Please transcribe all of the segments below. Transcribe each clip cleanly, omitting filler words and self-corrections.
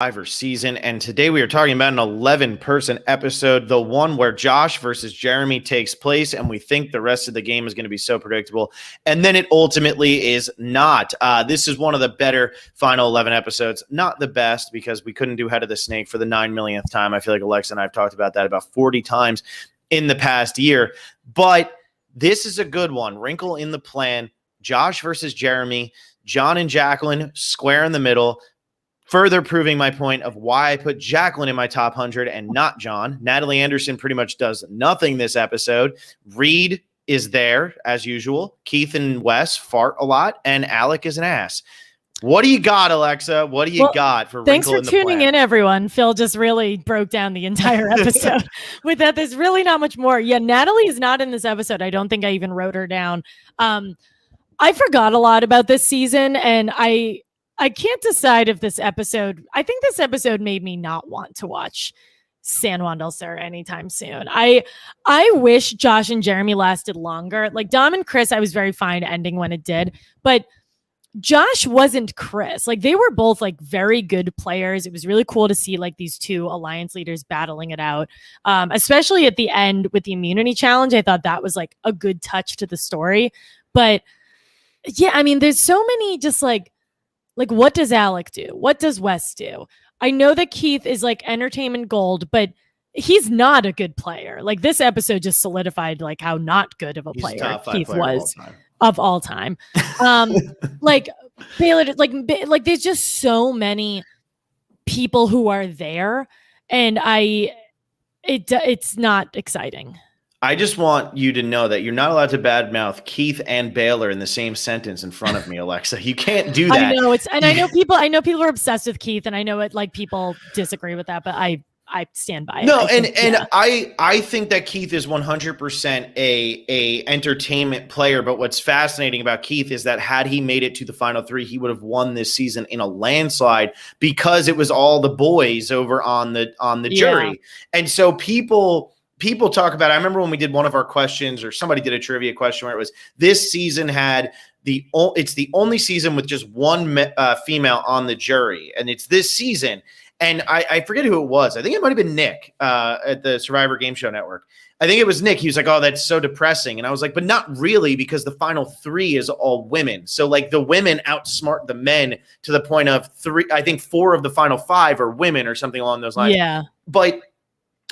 Survivor season, and today we are talking about an 11-person episode, the one where Josh versus Jeremy takes place, and we think the rest of the game is going to be so predictable, and then it ultimately is not. This is one of the better final 11 episodes. Not the best, because we couldn't do Head of the Snake for the 9 millionth time. I feel like Alexa and I have talked about that about 40 times in the past year, but this is a good one. Wrinkle in the plan, Josh versus Jeremy, Jon and Jaclyn square in the middle, further proving my point of why I put Jaclyn in my top 100 and not Jon. Natalie Anderson pretty much does nothing this episode. Reed is there, as usual. Keith and Wes fart a lot, and Alec is an ass. What do you got, Alexa? What do you got for Thanks Wrinkle for tuning in, everyone. Phil just really broke down the entire episode. With that, there's really not much more. Yeah, Natalie is not in this episode. I don't think I even wrote her down. I forgot a lot about this season, and I can't decide if this episode, I think this episode made me not want to watch San Juan del Sur anytime soon. I wish Josh and Jeremy lasted longer. Like Dom and Chris, I was very fine ending when it did, but Josh wasn't Chris. Like they were both like very good players. It was really cool to see like these two alliance leaders battling it out. Especially at the end with the immunity challenge. I thought that was like a good touch to the story. But yeah, I mean, there's so many just like what does Alec do? What does Wes do? I know that Keith is like entertainment gold, but he's not a good player. Like this episode just solidified like how not good of a player Keith was of all time. Like Baylor, like there's just so many people who are there, and it's not exciting. I just want you to know that you're not allowed to badmouth Keith and Baylor in the same sentence in front of me, Alexa. You can't do that. I know I know people are obsessed with Keith, and I know it like people disagree with that, but I stand by it. No, I think that Keith is 100% a entertainment player, but what's fascinating about Keith is that had he made it to the final three, he would have won this season in a landslide because it was all the boys over on the jury. And so people talk about, I remember when we did one of our questions, or somebody did a trivia question where it was, this season had it's the only season with just one female on the jury. And it's this season. And I forget who it was. I think it might've been Nick at the Survivor Game Show Network. I think it was Nick. He was like, oh, that's so depressing. And I was like, but not really, because the final three is all women. So like the women outsmart the men to the point of I think 4 of the final 5 are women or something along those lines. Yeah. But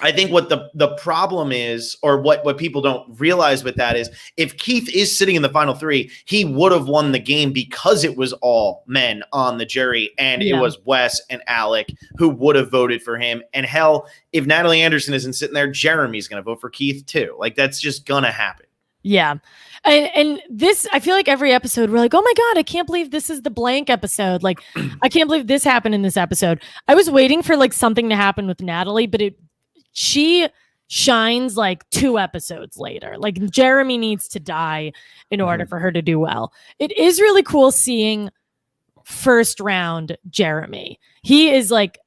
I think what the problem is, or what people don't realize with that is, if Keith is sitting in the final 3, he would have won the game because it was all men on the jury, and it was Wes and Alec who would have voted for him. And hell, if Natalie Anderson isn't sitting there, Jeremy's going to vote for Keith too. Like that's just going to happen. Yeah. And this, I feel like every episode we're like, oh my God, I can't believe this is the blank episode. Like, I can't believe this happened in this episode. I was waiting for like something to happen with Natalie, but she shines like 2 episodes later. Like Jeremy needs to die in order for her to do well. It is really cool seeing first round Jeremy. He is like,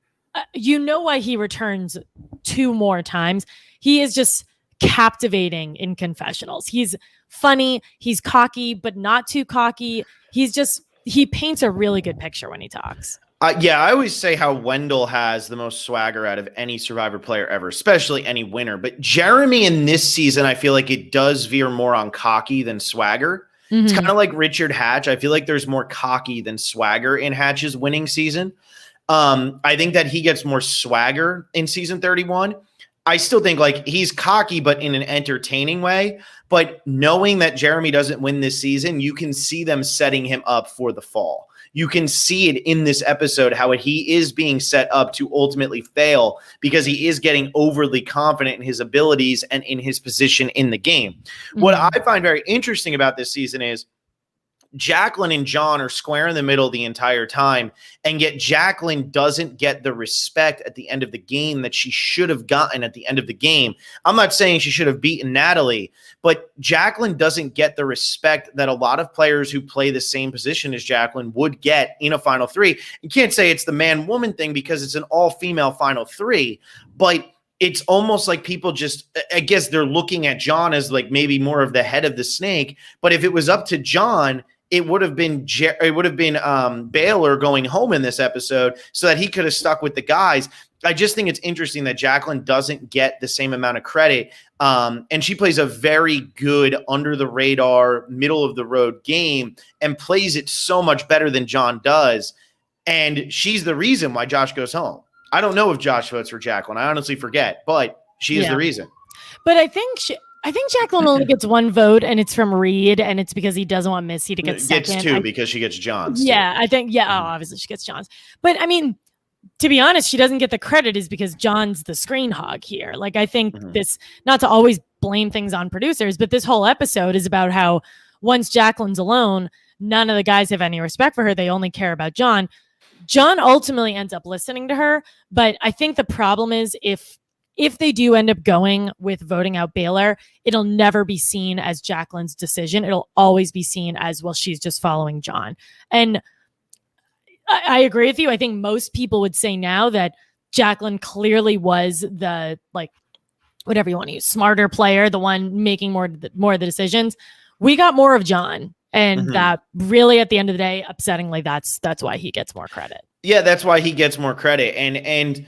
you know why he returns 2 more times. He is just captivating in confessionals. He's funny. He's cocky, but not too cocky. He paints a really good picture when he talks. Yeah, I always say how Wendell has the most swagger out of any Survivor player ever, especially any winner. But Jeremy in this season, I feel like it does veer more on cocky than swagger. Mm-hmm. It's kind of like Richard Hatch. I feel like there's more cocky than swagger in Hatch's winning season. I think that he gets more swagger in season 31. I still think like he's cocky, but in an entertaining way. But knowing that Jeremy doesn't win this season, you can see them setting him up for the fall. You can see it in this episode, how he is being set up to ultimately fail because he is getting overly confident in his abilities and in his position in the game. Mm-hmm. What I find very interesting about this season is Jaclyn and Jon are square in the middle the entire time, and yet Jaclyn doesn't get the respect at the end of the game that she should have gotten at the end of the game. I'm not saying she should have beaten Natalie, but Jaclyn doesn't get the respect that a lot of players who play the same position as Jaclyn would get in a final 3. You can't say it's the man-woman thing because it's an all-female final 3, but it's almost like people just, I guess they're looking at Jon as like maybe more of the head of the snake, but if it was up to Jon, it would have been Baylor going home in this episode so that he could have stuck with the guys. I just think it's interesting that Jaclyn doesn't get the same amount of credit. And she plays a very good under the radar, middle of the road game and plays it so much better than Jon does. And she's the reason why Josh goes home. I don't know if Josh votes for Jaclyn. I honestly forget, but she is the reason. But I think Jaclyn only gets one vote, and it's from Reed, and it's because he doesn't want Missy to get second. Gets two because she gets Jon's. Yeah, I think, obviously she gets Jon's. But I mean, to be honest, she doesn't get the credit is because Jon's the screen hog here. Like, I think this, not to always blame things on producers, but this whole episode is about how once Jaclyn's alone, none of the guys have any respect for her. They only care about Jon. Jon ultimately ends up listening to her, but I think the problem is if they do end up going with voting out Baylor, it'll never be seen as Jaclyn's decision. It'll always be seen as, well, she's just following Jon. And I agree with you. I think most people would say now that Jaclyn clearly was the, like, whatever you want to use, smarter player, the one making more of the decisions. We got more of Jon. And that really, at the end of the day, upsettingly, that's why he gets more credit. Yeah, that's why he gets more credit. And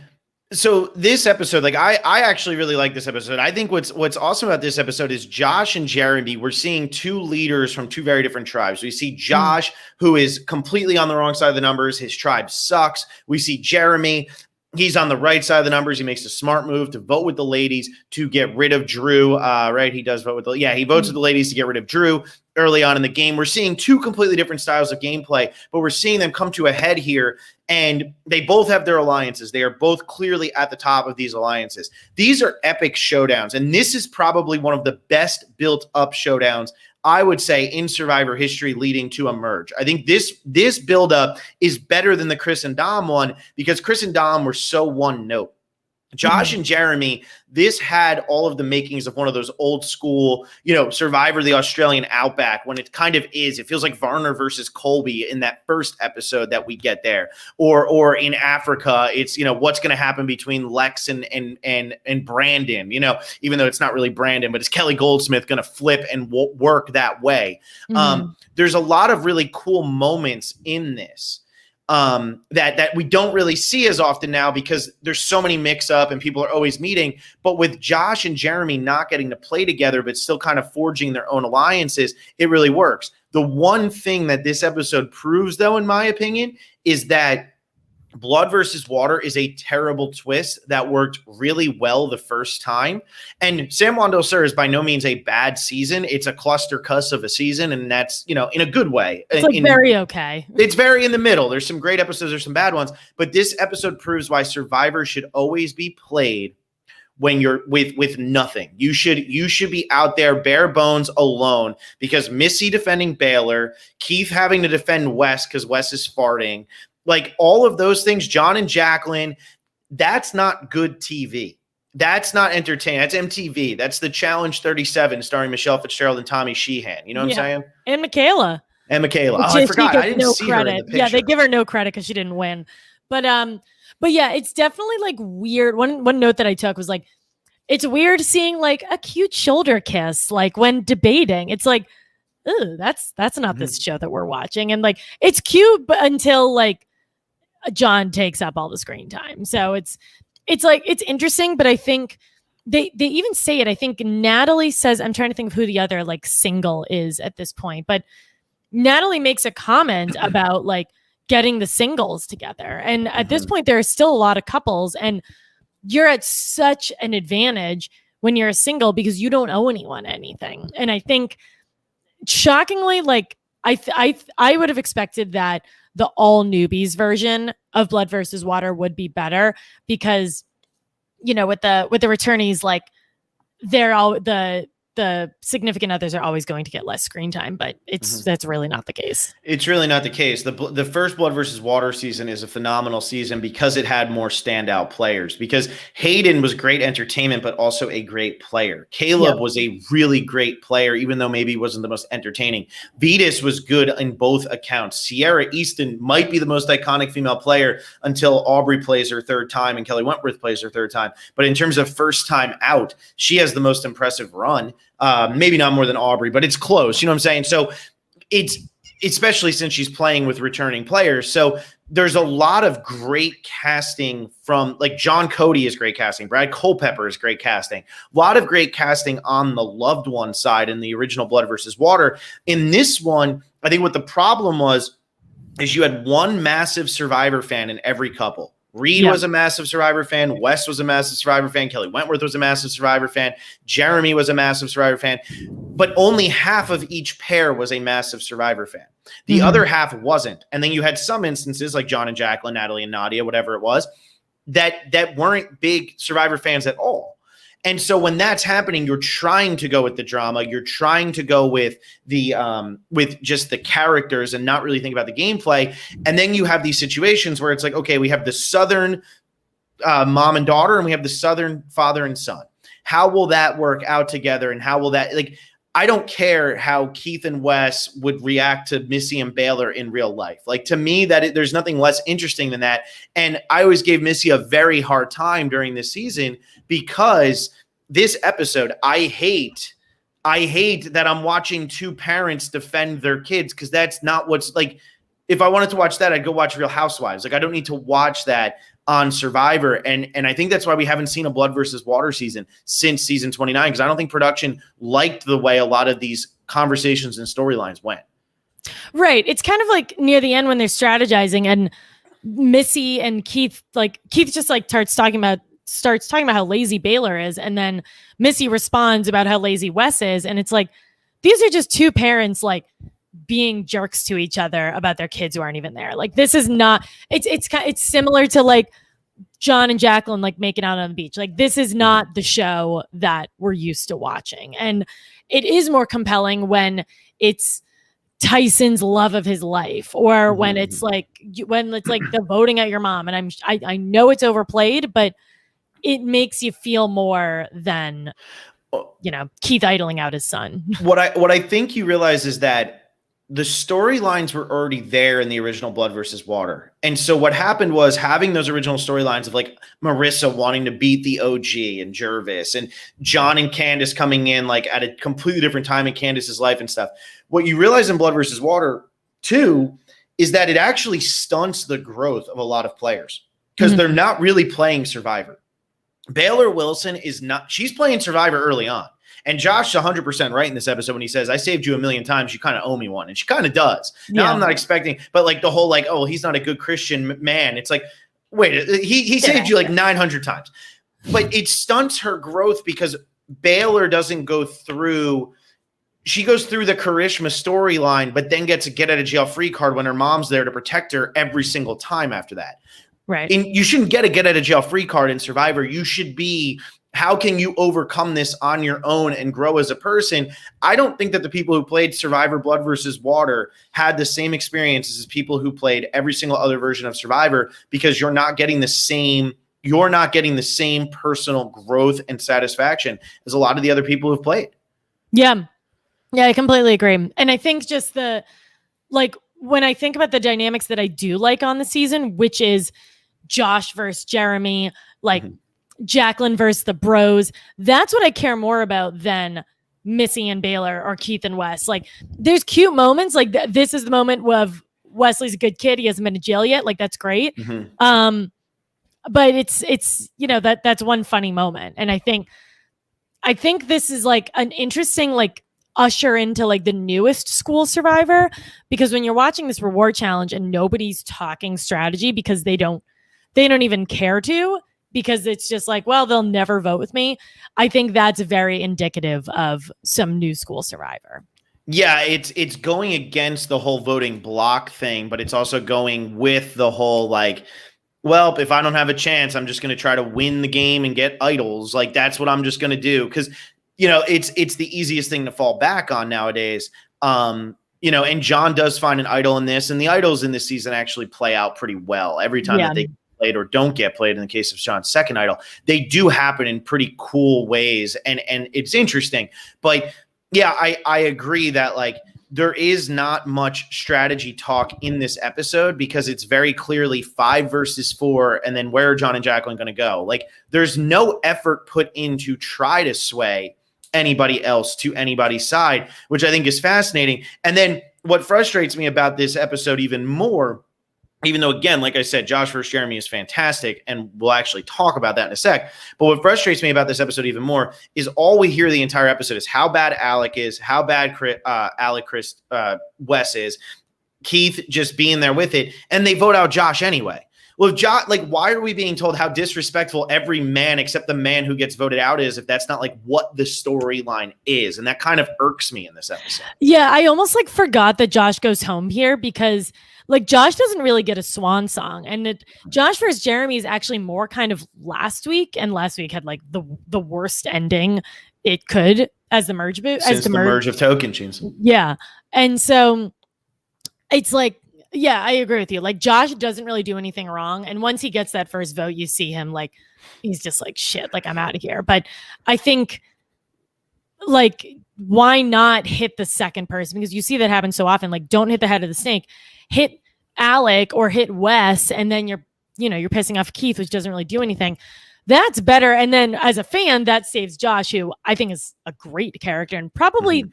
so this episode, like I actually really like this episode. I think what's awesome about this episode is Josh and Jeremy. We're seeing two leaders from two very different tribes. We see Josh, who is completely on the wrong side of the numbers. His tribe sucks. We see Jeremy. He's on the right side of the numbers. He makes a smart move to vote with the ladies to get rid of Drew. Right? He does vote with he votes with the ladies to get rid of Drew early on in the game. We're seeing two completely different styles of gameplay, but we're seeing them come to a head here, and they both have their alliances. They are both clearly at the top of these alliances. These are epic showdowns, and this is probably one of the best built up showdowns, I would say, in Survivor history leading to a merge. I think this buildup is better than the Chris and Dom one because Chris and Dom were so one note. Josh and Jeremy, this had all of the makings of one of those old school, Survivor, the Australian Outback, when it kind of is. It feels like Varner versus Colby in that first episode that we get there. Or in Africa, it's, what's going to happen between Lex and Brandon, even though it's not really Brandon, but it's Kelly Goldsmith going to flip and work that way. There's a lot of really cool moments in this. That we don't really see as often now because there's so many mix-up and people are always meeting. But with Josh and Jeremy not getting to play together but still kind of forging their own alliances, it really works. The one thing that this episode proves, though, in my opinion, is that Blood versus Water is a terrible twist that worked really well the first time. And San Juan del Sur is by no means a bad season. It's a cluster cuss of a season, and that's, in a good way. It's very okay. It's very in the middle. There's some great episodes, there's some bad ones. But this episode proves why Survivor should always be played when you're with nothing. You should be out there bare bones alone, because Missy defending Baylor, Keith having to defend Wes because Wes is farting, like all of those things, Jon and Jaclyn, that's not good TV. That's not entertaining. That's MTV. That's the Challenge 37 starring Michelle Fitzgerald and Tommy Sheehan. You know what I'm saying? And Michaela. Oh, I forgot. I didn't see credit. her in the picture. Yeah, they give her no credit because she didn't win. But yeah, it's definitely like weird. One note that I took was like, it's weird seeing like a cute shoulder kiss, like when debating. It's like, ooh, that's not this show that we're watching. And like, it's cute, but until like Jon takes up all the screen time. So it's like, it's interesting, but I think they even say it. I think Natalie says, I'm trying to think of who the other like single is at this point, but Natalie makes a comment about like getting the singles together. And at this point, there are still a lot of couples, and you're at such an advantage when you're a single because you don't owe anyone anything. And I think shockingly, like I would have expected that the all newbies version of Blood versus Water would be better because, with the returnees, like they're all the significant others are always going to get less screen time, but that's really not the case. It's really not the case. The first Blood versus Water season is a phenomenal season because it had more standout players, because Hayden was great entertainment, but also a great player. Caleb was a really great player, even though maybe he wasn't the most entertaining. Vetus was good in both accounts. Sierra Easton might be the most iconic female player until Aubrey plays her third time and Kelly Wentworth plays her third time. But in terms of first time out, she has the most impressive run. Maybe not more than Aubrey, but it's close. You know what I'm saying? So especially since she's playing with returning players. So there's a lot of great casting from, like, John Cody is great casting. Brad Culpepper is great casting. A lot of great casting on the loved one side in the original Blood versus Water. In this one, I think what the problem was is you had one massive Survivor fan in every couple. Reed was a massive Survivor fan. Wes was a massive Survivor fan. Kelly Wentworth was a massive Survivor fan. Jeremy was a massive Survivor fan. But only half of each pair was a massive Survivor fan. The other half wasn't. And then you had some instances like Jon and Jaclyn, Natalie and Nadia, whatever it was, that weren't big Survivor fans at all. And so when that's happening, you're trying to go with the drama. You're trying to go with the with just the characters and not really think about the gameplay. And then you have these situations where it's like, okay, we have the Southern mom and daughter, and we have the Southern father and son. How will that work out together? And how will that, like, I don't care how Keith and Wes would react to Missy and Baylor in real life. Like, to me, there's nothing less interesting than that. And I always gave Missy a very hard time during this season because this episode, I hate that I'm watching two parents defend their kids, because that's not what's, like, if I wanted to watch that, I'd go watch Real Housewives. Like, I don't need to watch that on Survivor. And I think that's why we haven't seen a Blood versus Water season since season 29, because I don't think production liked the way a lot of these conversations and storylines went. Right. It's kind of like near the end when they're strategizing and Missy and Keith just like starts talking about how lazy Baylor is. And then Missy responds about how lazy Wes is. And it's like, these are just two parents, like, being jerks to each other about their kids who aren't even there. Like, this is not, it's similar to like Jon and Jaclyn, like, making out on the beach. Like, this is not the show that we're used to watching. And it is more compelling when it's Tyson's love of his life, or when it's like the voting at your mom. And I know it's overplayed, but it makes you feel more than, Keith idling out his son. What I think you realize is that the storylines were already there in the original Blood versus Water. And so what happened was having those original storylines of, like, Marissa wanting to beat the OG and Jervis, and Jon and Candace coming in, like, at a completely different time in Candace's life and stuff. What you realize in Blood versus Water too is that it actually stunts the growth of a lot of players, because they're not really playing Survivor. Baylor Wilson she's playing Survivor early on. And Josh's 100% right in this episode when he says, I saved you a million times. You kind of owe me one. And she kind of does. Now I'm not expecting, but like the whole, like, oh, he's not a good Christian man. It's like, wait, he saved you like 900 times. But it stunts her growth because Baylor doesn't go through. She goes through the Karishma storyline, but then gets a get out of jail free card when her mom's there to protect her every single time after that. Right. And you shouldn't get a get out of jail free card in Survivor. You should be, how can you overcome this on your own and grow as a person? I don't think that the people who played Survivor Blood versus Water had the same experiences as people who played every single other version of Survivor, because you're not getting the same personal growth and satisfaction as a lot of the other people who've played. Yeah. Yeah, I completely agree. And I think just when I think about the dynamics that I do like on the season, which is Josh versus Jeremy, like Jaclyn versus the bros, that's what I care more about than Missy and Baylor or Keith and Wes. Like, there's cute moments. Like, this is the moment of Wesley's a good kid. He hasn't been to jail yet. Like, that's great. But it's that's one funny moment. And I think this is like an interesting, like, usher into like the newest school Survivor, because when you're watching this reward challenge and nobody's talking strategy because they don't even care to, because it's just like, well, they'll never vote with me. I think that's very indicative of some new school Survivor. Yeah, it's going against the whole voting block thing, but it's also going with the whole, like, well, if I don't have a chance, I'm just going to try to win the game and get idols. Like, that's what I'm just going to do. Because, it's the easiest thing to fall back on nowadays. And Jon does find an idol in this, and the idols in this season actually play out pretty well every time that they played or don't get played. In the case of Jon's second idol, they do happen in pretty cool ways, and it's interesting. But yeah, I agree that, like, there is not much strategy talk in this episode, because it's very clearly 5 versus 4, and then where are Jon and Jaclyn going to go? Like, there's no effort put in to try to sway anybody else to anybody's side, which I think is fascinating. And then what frustrates me about this episode even more, even though, again, like I said, Josh versus Jeremy is fantastic, and we'll actually talk about that in a sec. But what frustrates me about this episode even more is all we hear the entire episode is how bad Alec is, how bad Wes is, Keith just being there with it, and they vote out Josh anyway. Well, if Josh, like, why are we being told how disrespectful every man except the man who gets voted out is if that's not like what the storyline is? And that kind of irks me in this episode. Yeah, I almost like forgot that Josh goes home here because like Josh doesn't really get a swan song, and Josh versus Jeremy is actually more kind of last week, and last week had like the worst ending it could as the merge boot since the merge of token tunes. Yeah, and so it's like, yeah, I agree with you. Like Josh doesn't really do anything wrong, and once he gets that first vote, you see him like he's just like shit, like I'm out of here. But I think like why not hit the second person, because you see that happen so often. Like don't hit the head of the snake, hit Alec or hit Wes, and then you're pissing off Keith, which doesn't really do anything. That's better. And then as a fan, that saves Josh, who I think is a great character and probably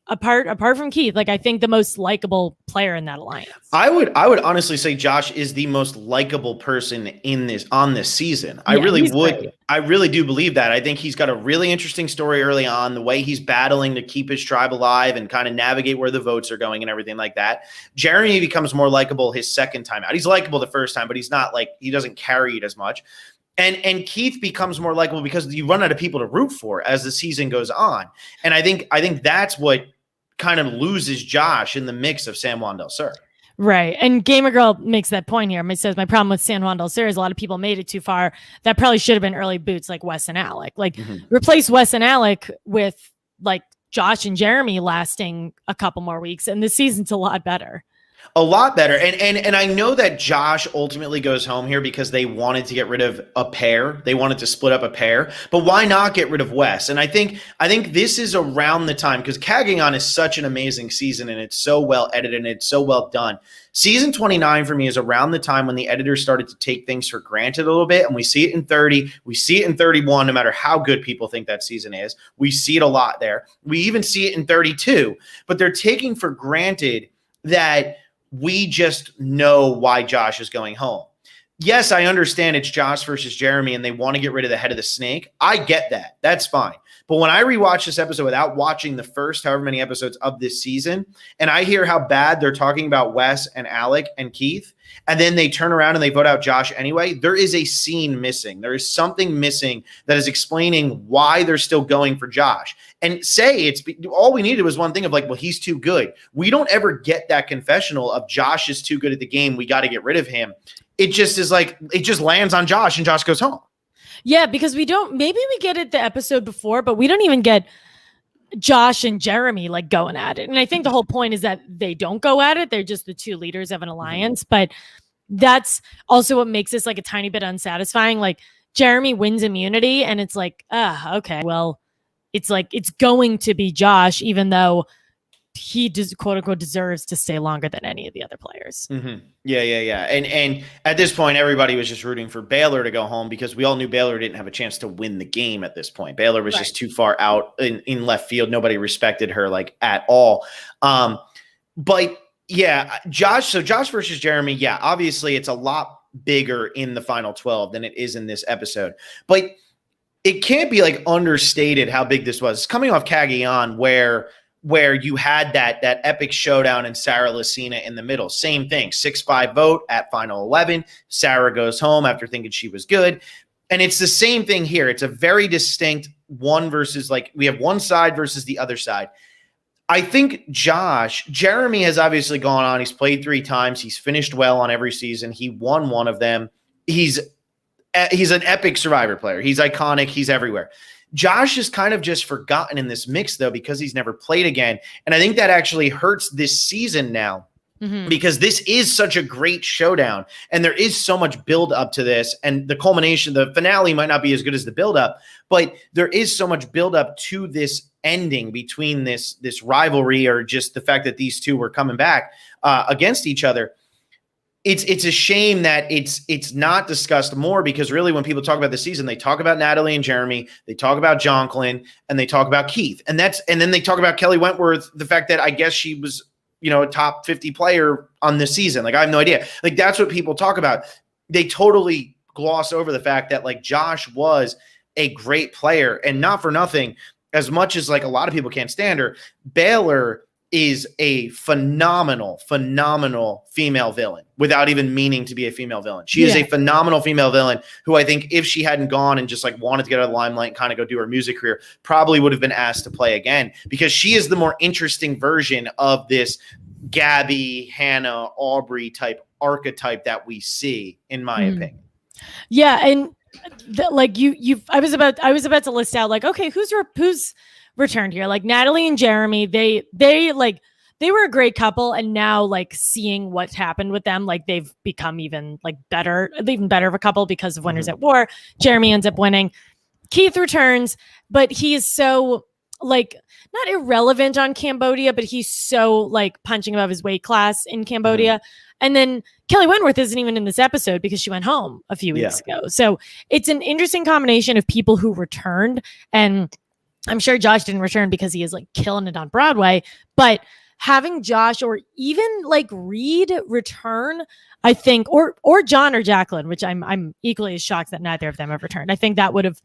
apart from Keith, like I think the most likable player in that alliance. I would honestly say Josh is the most likable person on this season. I really would. Great. I really do believe that. I think he's got a really interesting story early on, the way he's battling to keep his tribe alive and kind of navigate where the votes are going and everything like that. Jeremy becomes more likable his second time out. He's likable the first time, but he's not like, he doesn't carry it as much. And Keith becomes more likable because you run out of people to root for as the season goes on. And I think that's what kind of loses Josh in the mix of San Juan del Sur. Right. And Gamer Girl makes that point here. It says, my problem with San Juan del Sur is a lot of people made it too far. That probably should have been early boots like Wes and Alec. Like replace Wes and Alec with like Josh and Jeremy lasting a couple more weeks, and this season's a lot better. A lot better. And I know that Josh ultimately goes home here because they wanted to get rid of a pair. They wanted to split up a pair. But why not get rid of Wes? And I think this is around the time, because Kageon is such an amazing season and it's so well edited and it's so well done. Season 29 for me is around the time when the editors started to take things for granted a little bit. And we see it in 30. We see it in 31, no matter how good people think that season is. We see it a lot there. We even see it in 32. But they're taking for granted that we just know why Josh is going home. Yes, I understand it's Josh versus Jeremy and they want to get rid of the head of the snake. I get that. That's fine. But when I rewatch this episode without watching the first however many episodes of this season, and I hear how bad they're talking about Wes and Alec and Keith, and then they turn around and they vote out Josh anyway, there is a scene missing. There is something missing that is explaining why they're still going for Josh. And say it's all we needed was one thing of like, well, he's too good. We don't ever get that confessional of Josh is too good at the game. We got to get rid of him. It just is like, it just lands on Josh and Josh goes home. Yeah, because maybe we get it the episode before, but we don't even get Josh and Jeremy like going at it. And I think the whole point is that they don't go at it. They're just the two leaders of an alliance. But that's also what makes this like a tiny bit unsatisfying. Like Jeremy wins immunity and it's like, okay, well, it's like, it's going to be Josh, even though he quote unquote deserves to stay longer than any of the other players. Yeah. And at this point, everybody was just rooting for Baylor to go home because we all knew Baylor didn't have a chance to win the game at this point. Baylor was just too far out in left field. Nobody respected her like at all. But yeah, Josh versus Jeremy. Yeah, obviously it's a lot bigger in the final 12 than it is in this episode, but it can't be like understated how big this was. It's coming off Kageon where you had that epic showdown and Sarah Lucina in the middle. Same thing, 6-5 vote at final 11. Sarah goes home after thinking she was good. And it's the same thing here. It's a very distinct one versus like we have one side versus the other side. I think Jeremy has obviously gone on. He's played 3 times. He's finished well on every season. He won one of them. He's an epic Survivor player. He's iconic. He's everywhere. Josh is kind of just forgotten in this mix, though, because he's never played again. And I think that actually hurts this season now because this is such a great showdown. And there is so much build up to this. And the culmination, the finale might not be as good as the build up, but there is so much build up to this ending between this rivalry or just the fact that these two were coming back against each other. It's a shame that it's not discussed more because really when people talk about the season, they talk about Natalie and Jeremy, they talk about Jaclyn, and they talk about Keith. And then they talk about Kelly Wentworth, the fact that I guess she was, a top 50 player on this season. Like, I have no idea. Like, that's what people talk about. They totally gloss over the fact that like Josh was a great player, and not for nothing, as much as like a lot of people can't stand her, Baylor is a phenomenal female villain without even meaning to be a female villain. She is a phenomenal female villain who I think if she hadn't gone and just like wanted to get out of the limelight and kind of go do her music career, probably would have been asked to play again, because she is the more interesting version of this Gabby, Hannah, Aubrey type archetype that we see, in my opinion. Yeah. And I was about to list out like, okay, who's returned here? Like Natalie and Jeremy, they were a great couple, and now like seeing what's happened with them, like they've become even better of a couple because of Winners at War. Jeremy ends up winning. Keith returns, but he is so like not irrelevant on Cambodia, but he's so like punching above his weight class in Cambodia. And then Kelly Wentworth isn't even in this episode because she went home a few weeks ago. So it's an interesting combination of people who returned, and I'm sure Josh didn't return because he is like killing it on Broadway, but having Josh or even like Reed return, I think, or Jon or Jaclyn, which I'm equally as shocked that neither of them have returned. I think that would have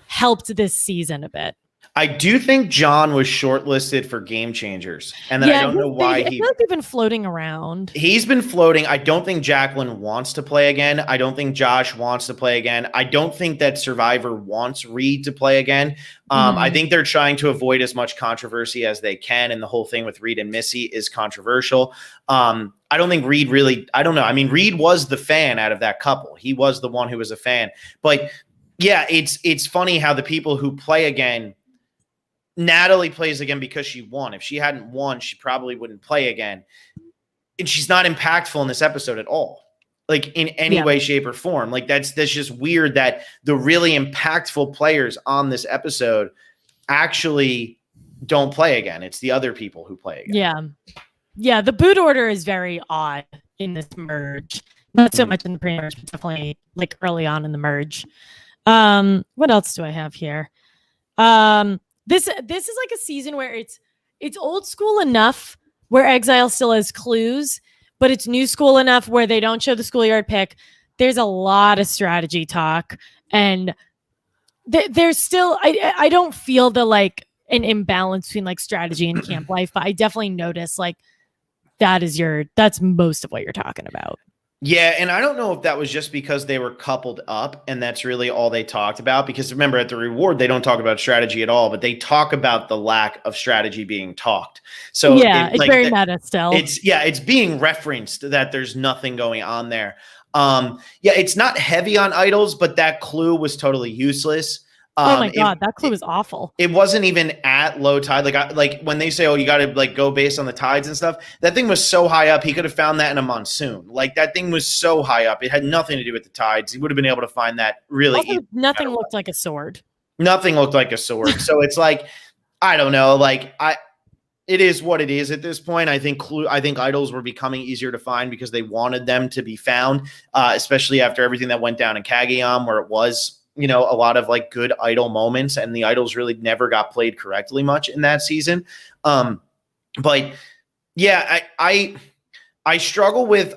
helped this season a bit. I do think Jon was shortlisted for Game Changers, and then I don't know why I feel like they've been floating around. He's been floating. I don't think Jaclyn wants to play again. I don't think Josh wants to play again. I don't think that Survivor wants Reed to play again. I think they're trying to avoid as much controversy as they can, and the whole thing with Reed and Missy is controversial. I don't think Reed really, I don't know. I mean, Reed was the fan out of that couple. He was the one who was a fan. But yeah, it's funny how the people who play again, Natalie plays again because she won. If she hadn't won, she probably wouldn't play again. And she's not impactful in this episode at all, like in any way, shape, or form. Like that's just weird that the really impactful players on this episode actually don't play again. It's the other people who play again. Yeah. The boot order is very odd in this merge. Not so much in the pre-merge, but definitely like early on in the merge. What else do I have here? This is like a season where it's old school enough where Exile still has clues, but it's new school enough where they don't show the schoolyard pick. There's a lot of strategy talk, and there's still I don't feel the like an imbalance between like strategy and camp life, but I definitely notice like that's most of what you're talking about. Yeah, and I don't know if that was just because they were coupled up and that's really all they talked about. Because remember, at the reward, they don't talk about strategy at all, but they talk about the lack of strategy being talked. So yeah, it's like, very meta still. It's being referenced that there's nothing going on there. It's not heavy on idols, but that clue was totally useless. Oh my God, that clue was awful. It wasn't even at low tide. Like when they say, oh, you got to like go based on the tides and stuff, that thing was so high up. He could have found that in a monsoon. Like that thing was so high up. It had nothing to do with the tides. He would have been able to find that really. Also, nothing looked like a sword. Nothing looked like a sword. So it's like, I don't know. Like it is what it is at this point. I think idols were becoming easier to find because they wanted them to be found, especially after everything that went down in Kageyam, where it was, a lot of like good idol moments, and the idols really never got played correctly much in that season. But yeah, I struggle with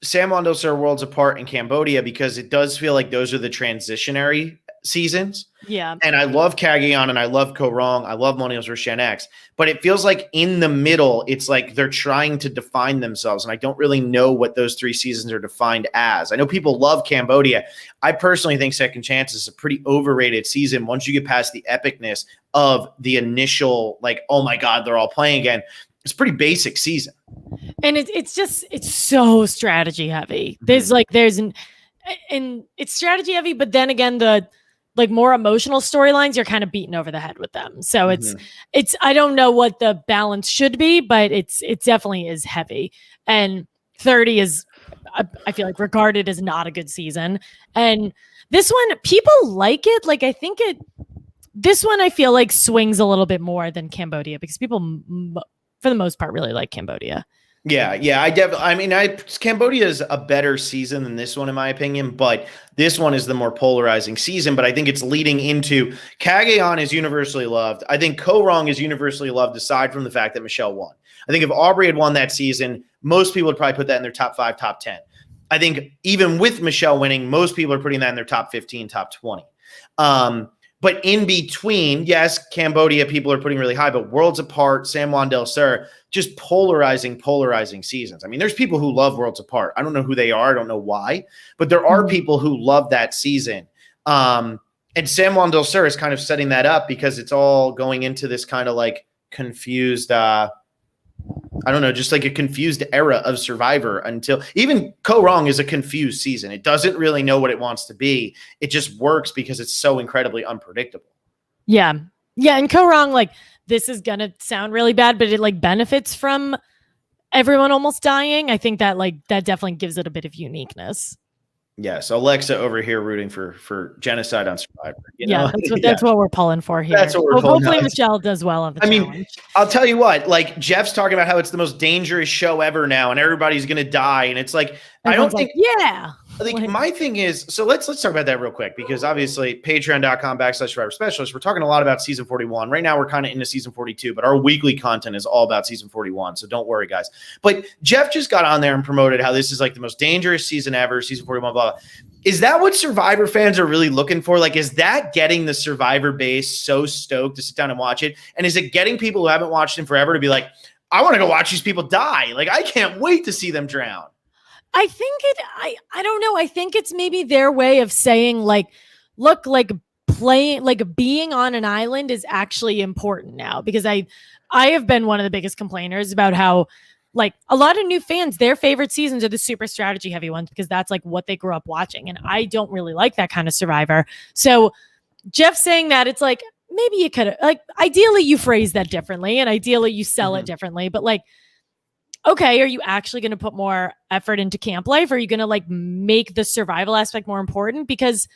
San Juan del Sur Worlds Apart in Cambodia because it does feel like those are the transitionary seasons. Yeah. And I love Cagayan and I love Ko Rong. I love Millennials vs. Gen X. But it feels like in the middle, it's like they're trying to define themselves. And I don't really know what those 3 seasons are defined as. I know people love Cambodia. I personally think Second Chance is a pretty overrated season once you get past the epicness of the initial, like, oh my God, they're all playing again. It's a pretty basic season. And it's so strategy heavy. And it's strategy heavy, but then again, the like more emotional storylines, you're kind of beaten over the head with them. So it's I don't know what the balance should be, but it definitely is heavy. And 30 is, I feel like, regarded as not a good season. And this one, people like it. Like, I think this one I feel like swings a little bit more than Cambodia because people, for the most part, really like Cambodia. Yeah, Cambodia is a better season than this one, in my opinion, but this one is the more polarizing season. But I think it's leading into Cagayan is universally loved. I think Ko Rong is universally loved, aside from the fact that Michelle won. I think if Aubrey had won that season, most people would probably put that in their top 5, top 10. I think even with Michelle winning, most people are putting that in their top 15, top 20. But in between, yes, Cambodia people are putting really high, but Worlds Apart, San Juan del Sur, just polarizing seasons. I mean, there's people who love Worlds Apart. I don't know who they are. I don't know why, but there are people who love that season. And San Juan del Sur is kind of setting that up because it's all going into this kind of like confused, I don't know, just like a confused era of Survivor, until even Ko Rong is a confused season. It doesn't really know what it wants to be. It just works because it's so incredibly unpredictable. Yeah. Yeah. And Ko Rong, like, this is going to sound really bad, but it like benefits from everyone almost dying. I think that like that definitely gives it a bit of uniqueness. Yeah, so Alexa over here rooting for genocide on Survivor. That's what we're pulling for here. That's what we're pulling. Hopefully Michelle does well on the challenge. I'll tell you what, like Jeff's talking about how it's the most dangerous show ever now and everybody's going to die. And it's like, Everyone's I think my thing is, so let's talk about that real quick, because obviously patreon.com/Survivor Specialist, we're talking a lot about season 41. Right now we're kind of into season 42, but our weekly content is all about season 41. So don't worry, guys. But Jeff just got on there and promoted how this is like the most dangerous season ever, season 41, blah, blah. Is that what Survivor fans are really looking for? Like, is that getting the Survivor base so stoked to sit down and watch it? And is it getting people who haven't watched it forever to be like, I want to go watch these people die. Like, I can't wait to see them drown. I think I don't know. I think it's maybe their way of saying like, look, like playing, like being on an island is actually important now, because I have been one of the biggest complainers about how like a lot of new fans, their favorite seasons are the super strategy heavy ones because that's like what they grew up watching. And I don't really like that kind of Survivor. So Jeff saying that, it's like, maybe you could have, like, ideally you phrase that differently and ideally you sell it differently, but like, okay, are you actually going to put more effort into camp life? Are you going to like make the survival aspect more important? Because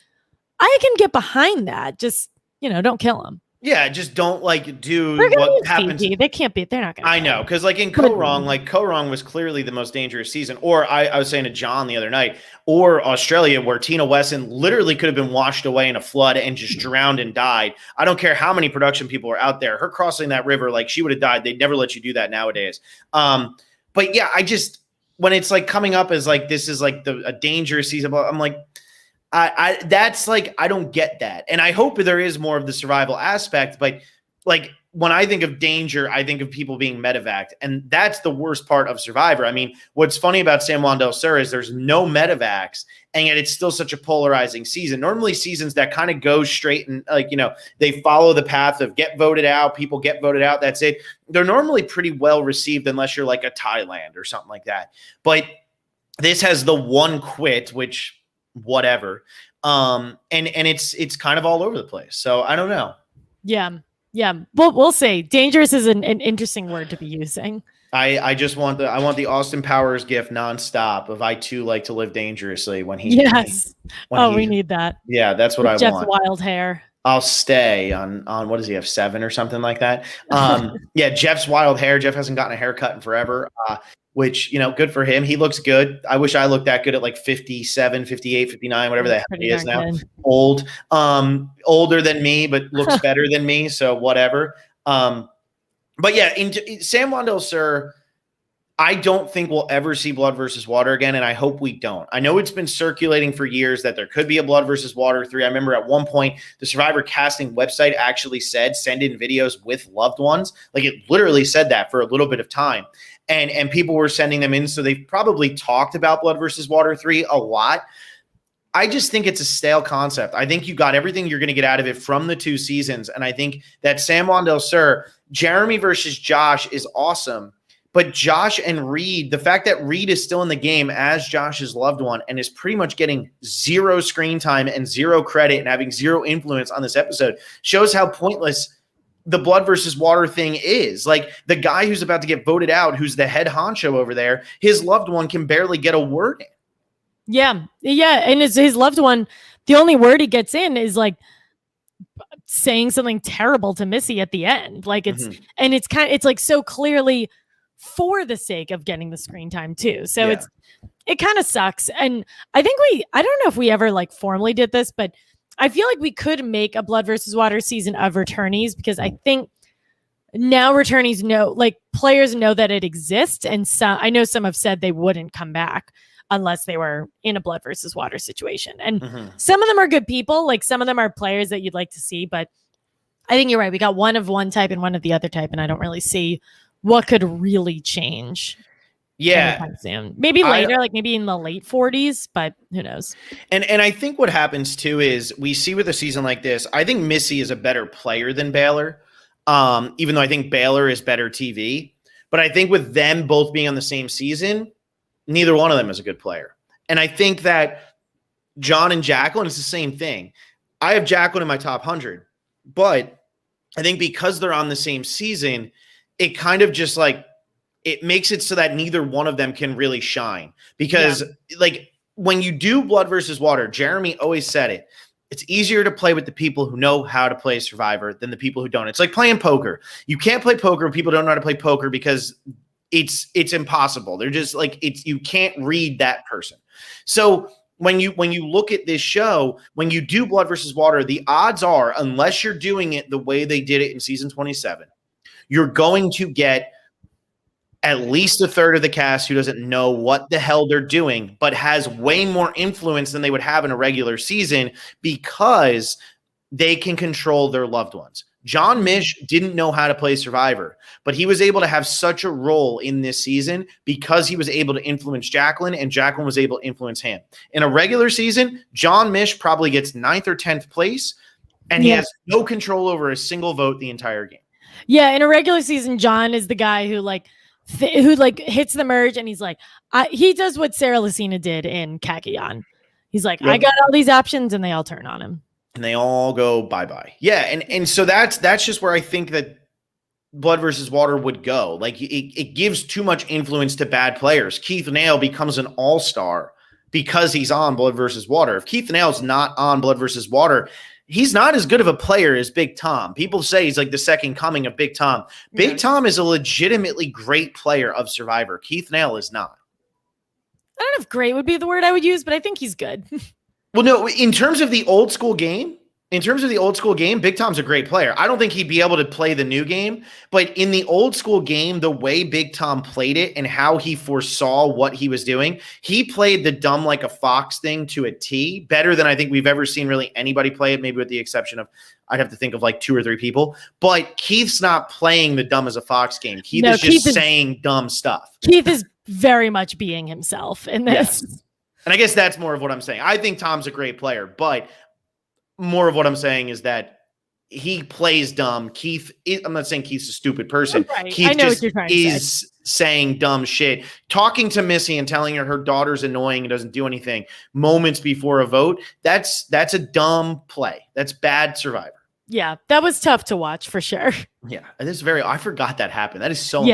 I can get behind that. Just, don't kill them. Yeah, just don't like do what happens. They can't be. They're not going to. I know, because like in Ko Rong was clearly the most dangerous season. Or I was saying to John the other night, or Australia, where Tina Wesson literally could have been washed away in a flood and just drowned and died. I don't care how many production people are out there. Her crossing that river, like she would have died. They'd never let you do that nowadays. But yeah, when it's like coming up as like this is like a dangerous season, I'm like, that's like, I don't get that. And I hope there is more of the survival aspect, but like when I think of danger, I think of people being medevaced, and that's the worst part of Survivor. I mean, what's funny about San Juan del Sur is there's no medevacs, and yet it's still such a polarizing season. Normally seasons that kind of go straight and like, they follow the path of get voted out, people get voted out, that's it. They're normally pretty well received unless you're like a Thailand or something like that. But this has the one quit, which whatever. And it's kind of all over the place. So I don't know. Yeah. Yeah. Well, we'll see. Dangerous is an interesting word to be using. I just want the Austin Powers gift nonstop of I too like to live dangerously when he. Yes. We need that. Yeah. That's what I Jeff's want. Wild hair. I'll stay on what does he have, 7 or something like that? Yeah. Jeff's wild hair. Jeff hasn't gotten a haircut in forever. Which, good for him. He looks good. I wish I looked that good at like 57, 58, 59, whatever the hell he is now. Good. Old. Older than me, but looks better than me. So whatever. But yeah, in San Juan del Sur, I don't think we'll ever see Blood versus Water again, and I hope we don't. I know it's been circulating for years that there could be a Blood versus Water 3. I remember at one point, the Survivor casting website actually said send in videos with loved ones. Like it literally said that for a little bit of time. And people were sending them in, so they've probably talked about Blood versus Water 3 a lot. I just think it's a stale concept. I think you got everything you're going to get out of it from the 2 seasons, and I think that San Juan del Sur, Jeremy versus Josh is awesome, but Josh and Reed, the fact that Reed is still in the game as Josh's loved one and is pretty much getting 0 screen time and 0 credit and having 0 influence on this episode shows how pointless the Blood versus Water thing is. Like the guy who's about to get voted out, who's the head honcho over there, his loved one can barely get a word in. Yeah. Yeah. And his loved one, the only word he gets in is like saying something terrible to Missy at the end. Like it's, and it's like so clearly for the sake of getting the screen time too. So Yeah. it kind of sucks. And I think I don't know if we ever like formally did this, but I feel like we could make a Blood versus Water season of returnees, because I think now returnees know, like players know that it exists. And I know some have said they wouldn't come back unless they were in a Blood versus Water situation. And some of them are good people. Like some of them are players that you'd like to see, but I think you're right. We got one of one type and one of the other type. And I don't really see what could really change. Yeah. Soon. Maybe later, like maybe in the late 40s, but who knows? And I think what happens too is we see with a season like this, I think Missy is a better player than Baylor. Even though I think Baylor is better TV, but I think with them both being on the same season, neither one of them is a good player. And I think that Jon and Jaclyn is the same thing. I have Jaclyn in my top 100, but I think because they're on the same season, it kind of just like, it makes it so that neither one of them can really shine, because like when you do Blood versus Water, Jeremy always said it. It's easier to play with the people who know how to play Survivor than the people who don't. It's like playing poker. You can't play poker when people don't know how to play poker because it's impossible. They're just like, you can't read that person. So when you look at this show, when you do Blood versus Water, the odds are, unless you're doing it the way they did it in season 27, you're going to get at least a third of the cast who doesn't know what the hell they're doing, but has way more influence than they would have in a regular season because they can control their loved ones. Jon Misch didn't know how to play Survivor, but he was able to have such a role in this season because he was able to influence Jaclyn, and Jaclyn was able to influence him. In a regular season, Jon Misch probably gets 9th or 10th place, and he has no control over a single vote the entire game. Yeah, in a regular season, Jon is the guy who hits the merge, and he's like, he does what Sarah Lucina did in Kakion. He's like, I got all these options, and they all turn on him. And they all go bye-bye. Yeah, and so that's just where I think that Blood versus Water would go. Like, it gives too much influence to bad players. Keith Nail becomes an all-star because he's on Blood versus Water. If Keith Nail's not on Blood versus Water, he's not as good of a player as Big Tom. People say he's like the second coming of Big Tom. Big Tom is a legitimately great player of Survivor. Keith Nail is not. I don't know if great would be the word I would use, but I think he's good. Well, no, in terms of the old school game, Big Tom's a great player. I don't think he'd be able to play the new game, but in the old school game, the way Big Tom played it and how he foresaw what he was doing, he played the dumb like a fox thing to a T better than I think we've ever seen really anybody play it, maybe with the exception of, I'd have to think of like 2 or 3 people. But Keith's not playing the dumb as a fox game. Keith is saying dumb stuff. Keith is very much being himself in this. Yes. And I guess that's more of what I'm saying. I think Tom's a great player, but more of what I'm saying is that he plays dumb. I'm not saying Keith's a stupid person. Right. Keith just is saying dumb shit. Talking to Missy and telling her daughter's annoying and doesn't do anything moments before a vote, that's a dumb play. That's bad Survivor. Yeah, that was tough to watch for sure. Yeah, I forgot that happened. That is so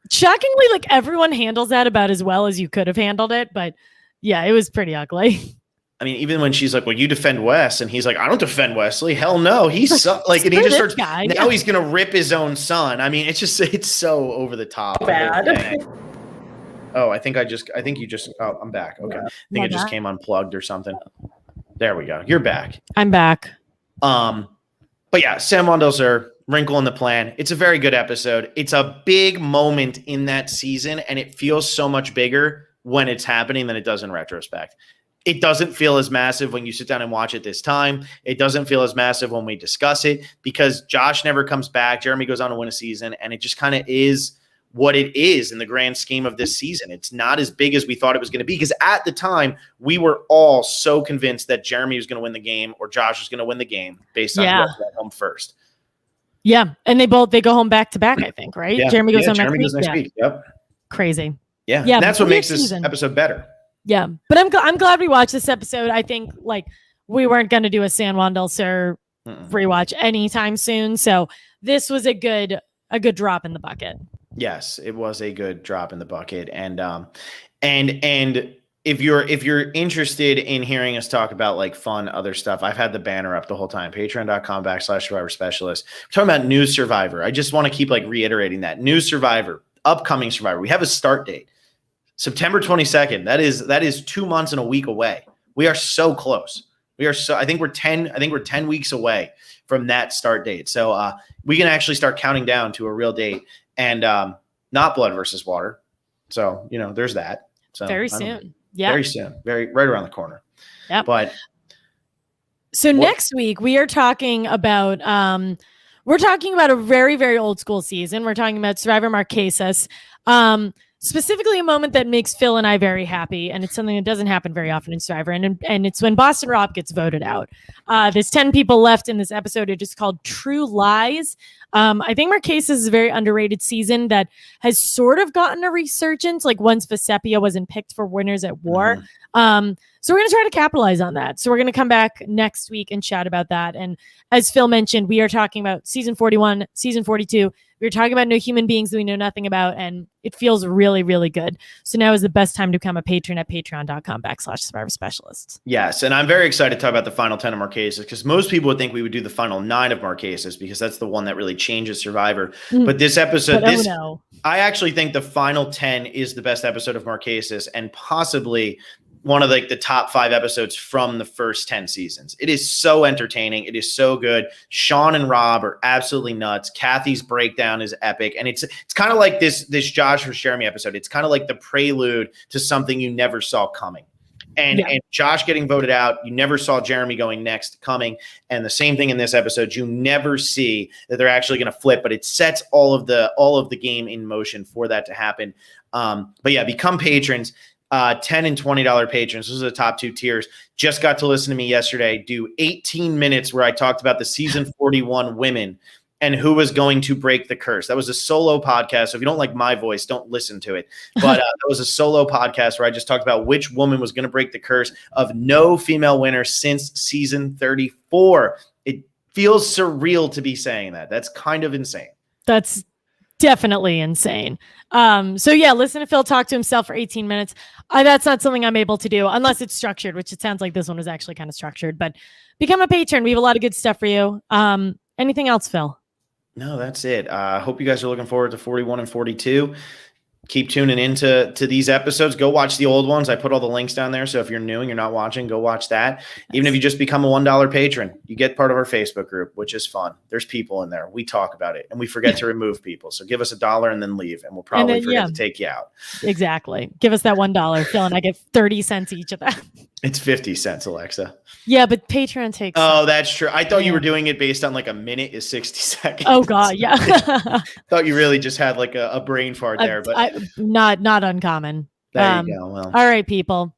shockingly, like everyone handles that about as well as you could have handled it, but yeah, it was pretty ugly. I mean, even when she's like, well, you defend Wes, and he's like, I don't defend Wesley. Hell no. He's like, and he just starts, he's going to rip his own son. I mean, it's so over the top. Bad. Oh, I'm back. Okay. I think it just came unplugged or something. There we go. You're back. I'm back. But yeah, San Juan del Sur, Wrinkle in the Plan. It's a very good episode. It's a big moment in that season, and it feels so much bigger when it's happening than it does in retrospect. It doesn't feel as massive when you sit down and watch it this time. It doesn't feel as massive when we discuss it because Josh never comes back. Jeremy goes on to win a season, and it just kind of is what it is in the grand scheme of this season. It's not as big as we thought it was going to be because at the time we were all so convinced that Jeremy was going to win the game or Josh was going to win the game based on who went home first. Yeah, and they go home back to back, I think, right? Yeah. Jeremy goes home next week. Yep. Crazy. Yeah. And that's what makes this episode better. Yeah, but I'm glad we watched this episode. I think like we weren't going to do a San Juan del Sur rewatch anytime soon, so this was a good drop in the bucket. Yes, it was a good drop in the bucket, and if you're interested in hearing us talk about like fun other stuff, I've had the banner up the whole time. Patreon.com/Survivor Specialist. We're talking about new Survivor. I just want to keep like reiterating that new Survivor, upcoming Survivor. We have a start date, September 22nd. That is 2 months and a week away. We are so close. I think we're 10 weeks away from that start date. So we can actually start counting down to a real date and not blood versus water. So, there's that. So very soon. Yeah. Very soon. Right around the corner. Yeah. But so next week we are talking about a very, very old school season. We're talking about Survivor Marquesas. Specifically a moment that makes Phil and I very happy, and it's something that doesn't happen very often in Survivor, and it's when Boston Rob gets voted out. There's 10 people left in this episode. It is called True Lies. I think Marquesas is a very underrated season that has sort of gotten a resurgence, like once Vesepia wasn't picked for Winners at War. So we're going to try to capitalize on that. So we're going to come back next week and chat about that. And as Phil mentioned, we are talking about season 41, season 42. We're talking about no human beings that we know nothing about, and it feels really, really good. So now is the best time to become a patron at patreon.com/Survivor Specialists. Yes, and I'm very excited to talk about the final 10 of Marquesas because most people would think we would do the final 9 of Marquesas because that's the one that really changes Survivor. But this episode, I actually think the final 10 is the best episode of Marquesas and possibly one of the top 5 episodes from the first 10 seasons. It is so entertaining. It is so good. Sean and Rob are absolutely nuts. Kathy's breakdown is epic. And it's kind of like this Josh versus Jeremy episode. It's kind of like the prelude to something you never saw coming. And Josh getting voted out, you never saw Jeremy going next coming. And the same thing in this episode, you never see that they're actually going to flip, but it sets all of the game in motion for that to happen. But yeah, become patrons. $10 and $20 patrons. Those are the top 2 tiers. Just got to listen to me yesterday do 18 minutes where I talked about the season 41 women and who was going to break the curse. That was a solo podcast. So if you don't like my voice, don't listen to it. But that was a solo podcast where I just talked about which woman was going to break the curse of no female winner since season 34. It feels surreal to be saying that. That's kind of insane. That's definitely insane. So yeah, listen to Phil talk to himself for 18 minutes. That's not something I'm able to do unless it's structured, which it sounds like this one was actually kind of structured, but become a patron. We have a lot of good stuff for you. Anything else, Phil? No, that's it. I hope you guys are looking forward to 41 and 42. Keep tuning into these episodes. Go watch the old ones. I put all the links down there. So if you're new and you're not watching, go watch that. Even if you just become a $1 patron, you get part of our Facebook group, which is fun. There's people in there. We talk about it and we forget to remove people. So give us $1 and then leave and we'll probably forget to take you out. Exactly. Give us that $1. Phil and I get 30 cents each of that. It's 50 cents, Alexa. Yeah, but Patreon takes. Oh, that's true. I thought you were doing it based on like a minute is 60 seconds. Oh God, yeah. Thought you really just had like a brain fart there, but not uncommon. There you go. Well, all right, people.